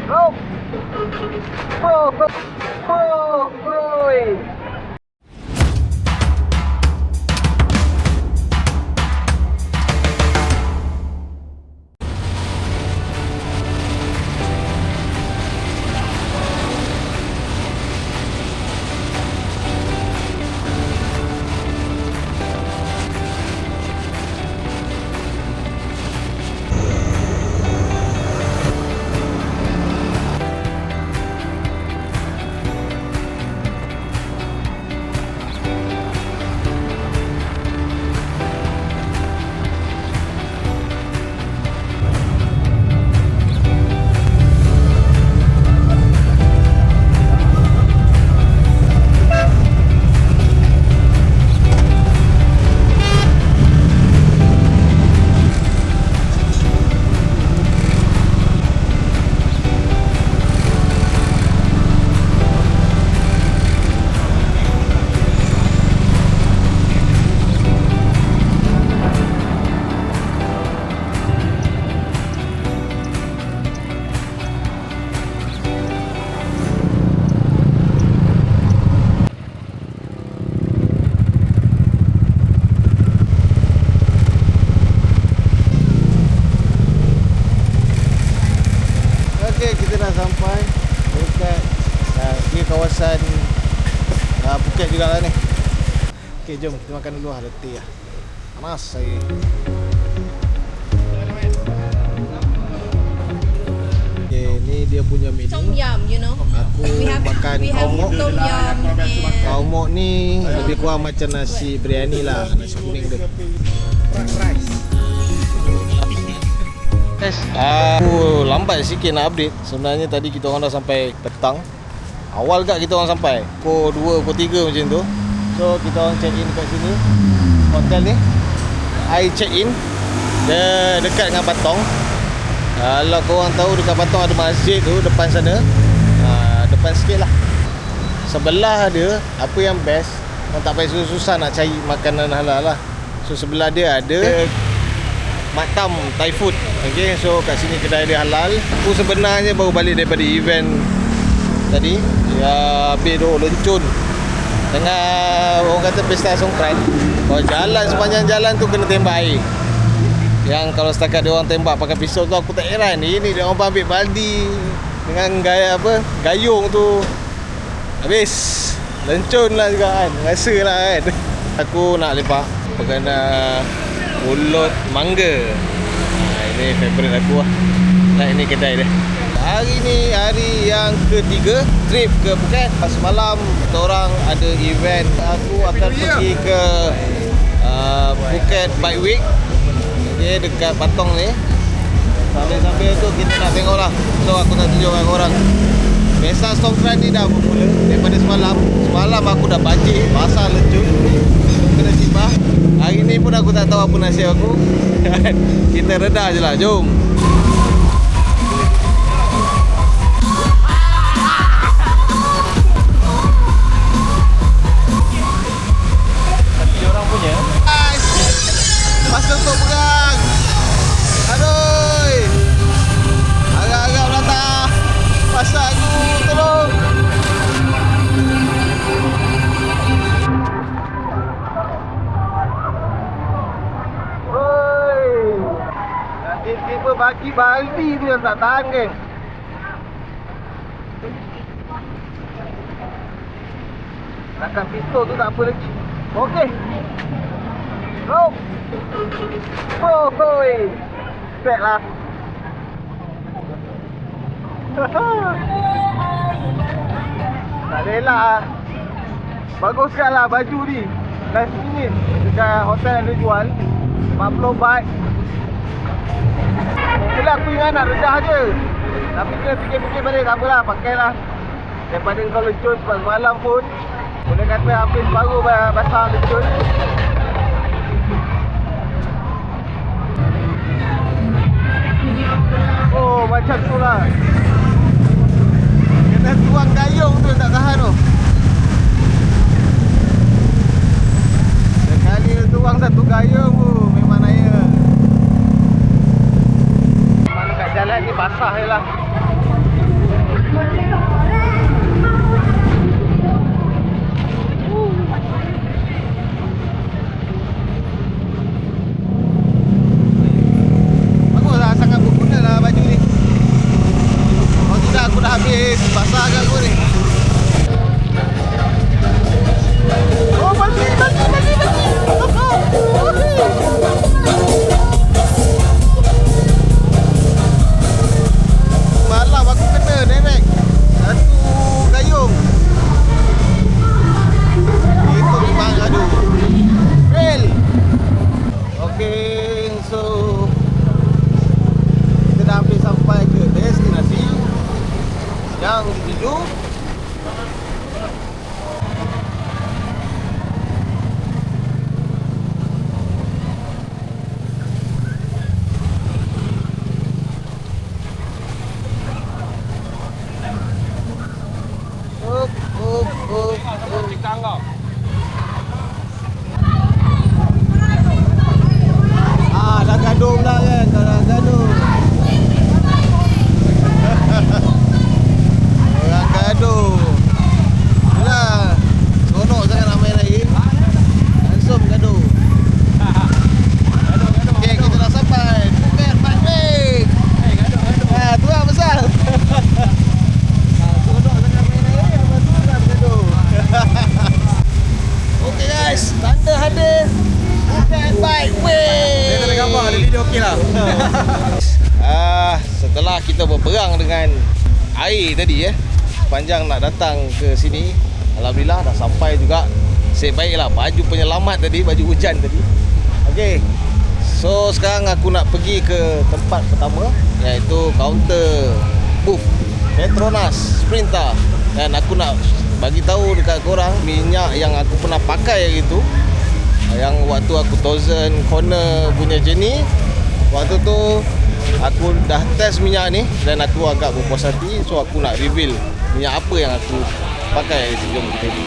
Go! Go! Go! Go! Go! Okey, kita dah sampai dekat di kawasan Phuket juga lah ni. Okey, jom kita makan dulu lah, letih lah. Panas lagi. Okey, ni dia punya menu. Tom yum, you know. Aku makan we have kaumok. tom yum and Kaumok ni lebih kurang macam nasi biryani lah, nasi kuning dia. Rice. Aku lambat sikit nak update. Sebenarnya tadi kita orang dah sampai petang. Awal kat kita orang sampai pukul 2, pukul 3 macam tu. So kita orang check in kat sini, hotel ni. I check in dia dekat dengan Patong. Kalau korang tahu dekat Patong ada masjid tu depan sana, depan sikit lah. Sebelah dia, apa yang best, orang tak payah susah-susah nak cari makanan halal lah. So sebelah dia ada Maktam Thai food. Okay, so kat sini kedai dia halal. Aku sebenarnya baru balik daripada event tadi, ya, habis tu lencun tengah orang kata pesta Songkran. Kalau jalan sepanjang jalan tu kena tembak air. Yang kalau setakat dia orang tembak pakai pisau tu aku tak heran. Ini dia orang ambil baldi dengan gaya apa, gayung tu, habis lencun lah juga kan. Rasa lah kan. Aku nak lepak berkena ulut mangga. Ini favourite aku lah. Nah, ini kedai dia. Hari ni hari yang ketiga trip ke Phuket. Semalam kita orang ada event. Aku akan pergi ke Phuket Bike Week. Dia dekat Patong ni. Sambil-sambil tu kita nak tengok lah. So aku nak tunjukkan korang. Pesta Songkran ni dah bermula daripada semalam. Semalam aku dah banjir, basah lencun, kena timbah. Hari ni pun aku tak tahu apa nasib aku. Kita reda je lah, jom. Orang punya masa untuk pegang. Aduh, agak-agak belakang. Pasal aku, tolong. Oi, tiba-tiba bagi baldi tu yang tak tahan kan. Takkan pistol tu tak apa lagi. Okey. Go. Oh, boy. Set lah. Tak elak. Baguskan lah baju ni. Last minute dekat hotel yang dia jual 40 baht. Mula aku ingat nak redah je, tapi kena fikir-fikir balik, tak apalah, pakailah. Daripada kau lencun sebab semalam pun boleh kata habis baru basah lencun. Oh, macam tu lah. Kena tuang gayung tu tak tahan tu. Sekali tuang satu gayung tu memang naya. Mana kat jalan ni basah je lah. berang dengan air tadi Sepanjang nak datang ke sini, alhamdulillah dah sampai juga. Nasib baiklah baju penyelamat tadi, baju hujan tadi. Okey. So sekarang aku nak pergi ke tempat pertama, iaitu kaunter booth Petronas Sprinter. Dan aku nak bagi tahu dekat korang minyak yang aku pernah pakai hari tu, yang waktu aku Thousand Corner punya journey. Waktu tu aku dah test minyak ni dan aku agak berpuas hati. So aku nak reveal minyak apa yang aku pakai. Jom kita pergi.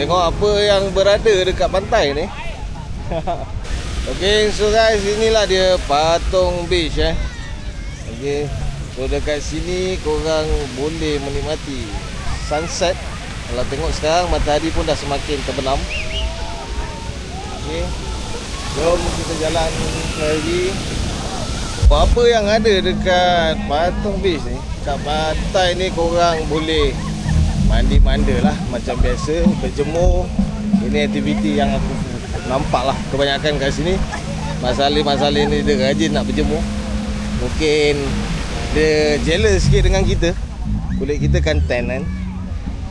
Tengok apa yang berada dekat pantai ni. Okay, so guys, inilah dia Patong Beach Okay, so dekat sini korang boleh menikmati sunset. Kalau tengok sekarang matahari pun dah semakin terbenam. Okay, jom kita jalan lagi. Apa yang ada dekat Patong Beach ni, kat pantai ni korang boleh mandi-manda lah macam biasa, berjemur. Ini aktiviti yang aku nampak lah kebanyakan kat sini. Masalah ni dia rajin nak berjemur. Mungkin dia jealous sikit dengan kita. Kulit kita kan tan kan,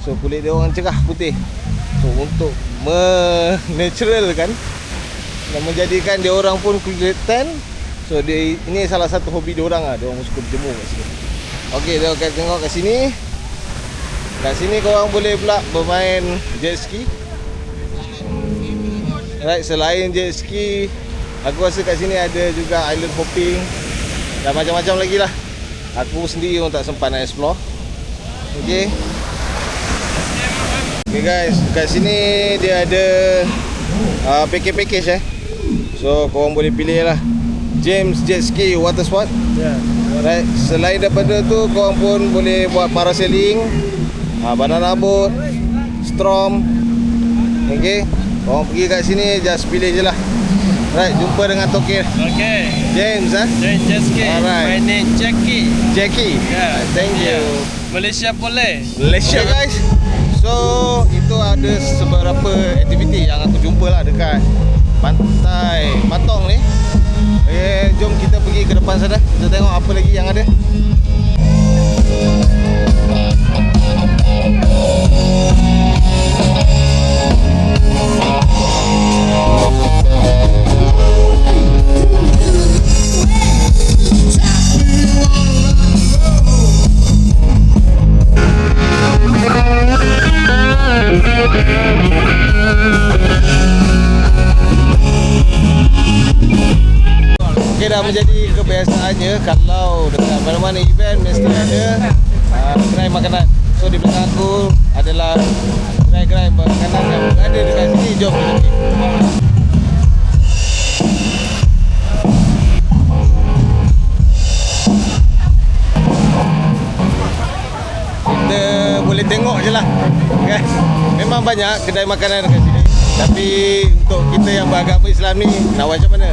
so kulit dia orang cerah putih. So untuk naturalkan dan menjadikan dia orang pun kulit tan, so dia, ini salah satu hobi dia orang lah. Dia orang suka berjemur kat sini. Okay, dia akan tengok kat sini. Kat sini korang boleh pula bermain jet ski. Right, selain jet ski, aku rasa kat sini ada juga island hopping dan macam-macam lagi lah. Aku sendiri pun tak sempat nak explore. Okay. Okay guys, kat sini dia ada package. So korang boleh pilih lah James Jet Ski Water Sport. Right, selain daripada tu korang pun boleh buat parasailing, banana boat, Strom. Okay, korang pergi kat sini, just pilih je lah. Right, jumpa dengan Tokir. Okay. James James Jet Ski. Alright. My name Jackie. Jackie. Yeah. Thank you. Malaysia boleh. Malaysia guys. So itu ada beberapa aktiviti yang aku jumpa lah dekat pantai Patong ni. Okay, jom kita pergi ke depan sana. Kita tengok apa lagi yang ada. Okay, dah menjadi kebiasaannya kalau dekat mana-mana event mesti ada gerai makanan. So di belakang aku adalah gerai-gerai makanan yang ada dekat sini. Jom kita pergi. Kita boleh tengok je lah guys. Memang banyak kedai makanan dekat sini, tapi untuk kita yang beragama Islam ni nak buat macam mana?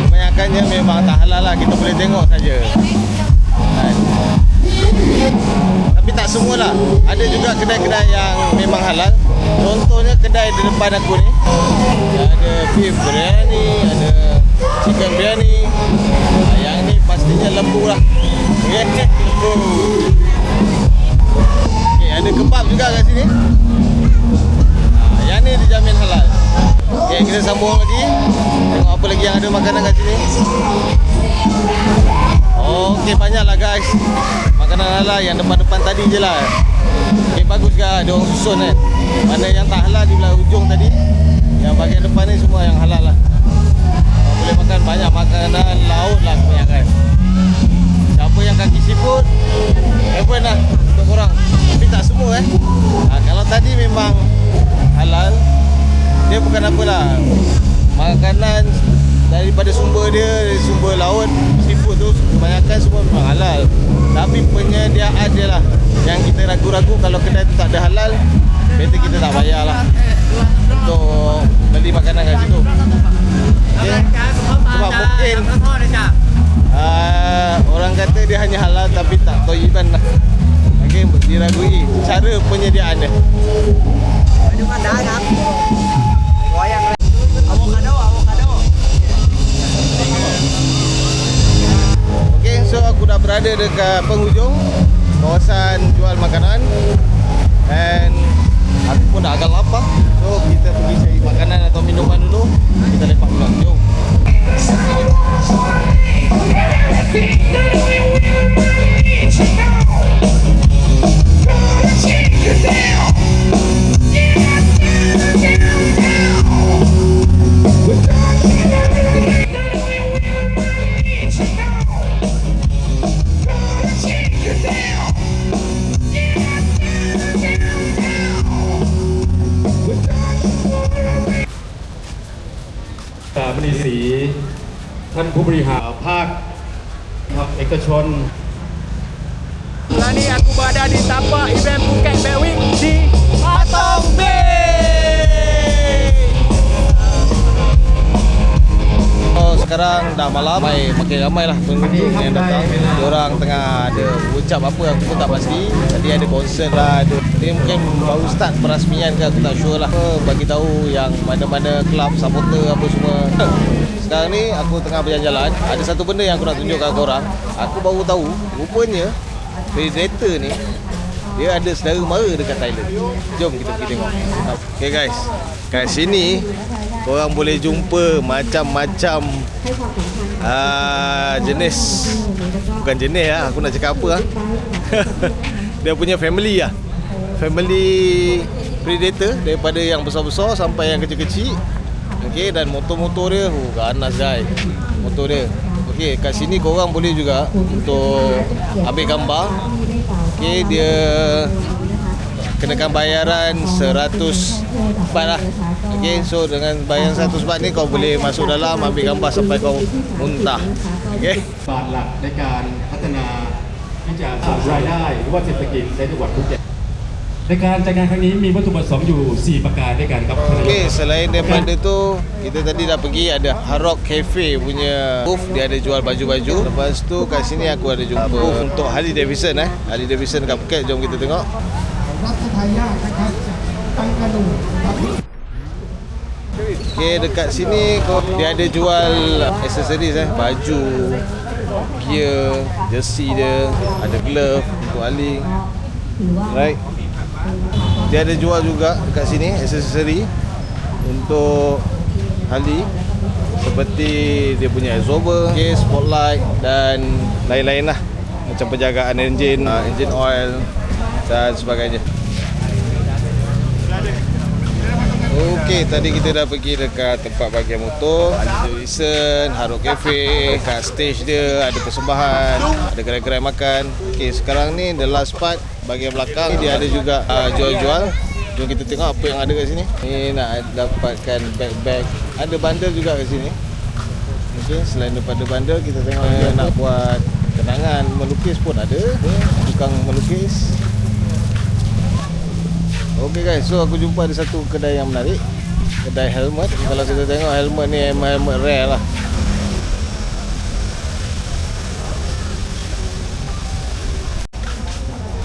Kebanyakannya memang tak halal lah. Kita boleh tengok saja. Tapi tak semualah. Ada juga kedai-kedai yang memang halal. Contohnya kedai di depan aku ni, ada beef biryani, ada chicken biryani. Yang ni pastinya lembu lah. Okay, lembu. Okay, ada kebab juga kat sini. Yang ni dijamin halal. Okay, kita sambung lagi. Tengok apa lagi yang ada makanan kat sini. Okay, banyak lah guys. Makanan halal yang depan-depan tadi je lah. Okay, bagus ke? Dia orang susun kan. Mana yang tak halal di belah ujung tadi, yang bahagian depan ni semua yang halal. memang halal. Dia bukan apalah, makanan daripada sumber dia, dari sumber laut, seafood tu kebanyakan semua memang halal. Tapi penyediaan dia lah yang kita ragu-ragu. Kalau kedai tu tak ada halal, better kita tak bayar lah untuk beli makanan kat situ. Okay. Sebab mungkin orang kata dia hanya halal tapi tak toyiban lah. Okay, diragui cara penyediaan dia. Okay, so aku dah berada dekat penghujung kawasan jual makanan. And aku pun dah agak lapar. So kita pergi cari makanan atau minuman dulu. Kita lepak pulang. Jom.มณีศรีท่านผู้บริหารภาคเอกชน Sekarang ni aku berada di tapak event Phuket Bad Week di Patong Bay. Oh, sekarang dah malam, makin ramai lah pengunjung yang datang. Diorang tengah ada ucap apa aku pun tak pasti. Tadi ada konsert lah, dia mungkin baru start perasmian ke, aku tak sure lah. Bagi tahu yang mana-mana kelab, supporter apa semua. Sekarang ni aku tengah berjalan-jalan. Ada satu benda yang aku nak tunjukkan ke korang. Aku baru tahu, rupanya Predator ni dia ada saudara mara dekat Thailand. Jom kita pergi tengok. Okay guys, kat sini korang boleh jumpa macam-macam jenis. Bukan jenis lah, aku nak cakap apa lah. Dia punya family lah. Family Predator, daripada yang besar-besar sampai yang kecil-kecil. Okay, dan motor-motor dia ganas guys. Motor dia. Okay, kat sini korang boleh juga untuk ambil gambar. Okay, dia kenakan bayaran 100 baht lah. Okay, so dengan bayaran 100 baht ni kau boleh masuk dalam ambil gambar sampai kau muntah. Okay. บาทหลักในการพัฒนาที่จะสร้างรายได้หรือว่าเศรษฐกิจในจังหวัดภูเก็ตในการจัดงานครั้งนี้มีวัตถุประสงค์อยู่4ประการด้วยกันครับ Okay, selain daripada tu, kita tadi dah pergi ada Hard Rock Cafe punya booth, dia ada jual baju-baju. Lepas tu kat sini aku ada jumpa booth untuk Harley Davidson Harley Davidson kat Phuket, jom kita tengok. Okay, dekat sini dia ada jual accessories baju, gear, jersey dia, ada glove untuk Harley. Right. Dia ada jual juga dekat sini aksesori untuk Harley, seperti dia punya absorber, case, spotlight dan lain-lain lah, macam penjagaan enjin, engine oil dan sebagainya. Okey, tadi kita dah pergi dekat tempat bahagian motor, Harley Davidson, Hard Rock Cafe. Kat stage dia ada persembahan, ada gerai-gerai makan. Okey, sekarang ni the last part, bahagian belakang dia ada juga jual-jual. Jom kita tengok apa yang ada kat sini. Ni nak dapatkan bag-bag, ada bundle juga kat sini. Okey, selain daripada bundle, kita tengok dia nak buat kenangan, melukis pun ada. Tukang melukis. Okey guys, so aku jumpa ada satu kedai yang menarik, kedai helmet. Kalau kita tengok helmet ni helmet rare lah.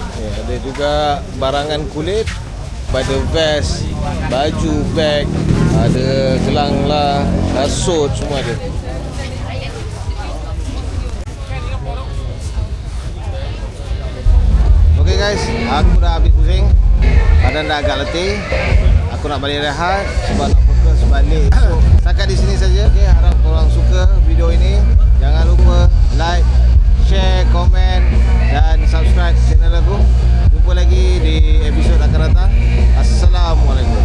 Okay, ada juga barangan kulit, ada vest, baju, bag, ada gelang lah, kasut, semua ada. Okay guys, aku dah habis pusing. Badan dah agak letih. Aku nak balik rehat sebab nak fokus balik. So, setakat di sini saja. Okay, harap korang suka video ini. Jangan lupa like, share, komen dan subscribe channel aku. Jumpa lagi di episod akan datang. Assalamualaikum.